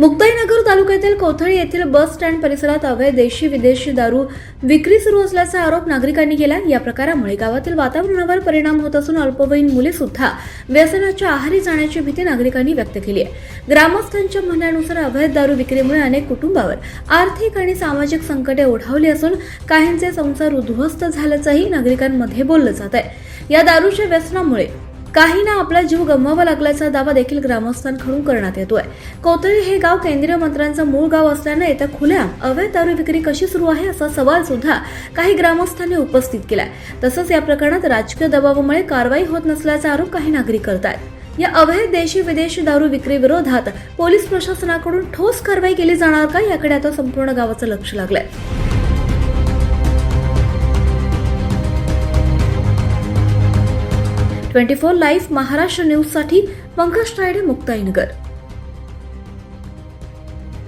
मुक्ताईनगर तालुक्यातील कोथळी येथील bus stand परिसरात अवैध देशी विदेशी दारू विक्री सुरू असल्याचा आरोप नागरिकांनी केला। या प्रकारामुळे गावातील वातावरणावर परिणाम होत असून अल्पवयीन मुले सुद्धा व्यसनाच्या आहारी जाण्याची भीती नागरिकांनी व्यक्त केली आहे। ग्रामस्थांच्या म्हणण्यानुसार अवैध दारू विक्रीमुळे अनेक कुटुंबावर आर्थिक आणि सामाजिक संकटे ओढावली असून काहींचे संसार उद्ध्वस्त झाल्याचंही नागरिकांमध्ये बोललं जात आहे। या दारूच्या व्यसनामुळे काहींना आपला जीव गमवावा लागल्याचा दावा देखील ग्रामस्थांकडून करण्यात येतोय। कोथळी हे गाव केंद्रीय मंत्र्यांचं मूळ गाव असल्याने येथे खुल्या अवैध दारू विक्री कशी सुरू आहे असा सवाल सुद्धा काही ग्रामस्थांनी उपस्थित केलाय। तसंच या प्रकरणात राजकीय दबावामुळे कारवाई होत नसल्याचा आरोप काही नागरिक करतात। या अवैध देशी विदेशी दारू विक्री विरोधात पोलीस प्रशासनाकडून ठोस कारवाई केली जाणार का, याकडे आता संपूर्ण गावाचं लक्ष लागलंय। 24 लाईव्ह महाराष्ट्र न्यूज साठी पंकज तायडे, मुक्ताईनगर।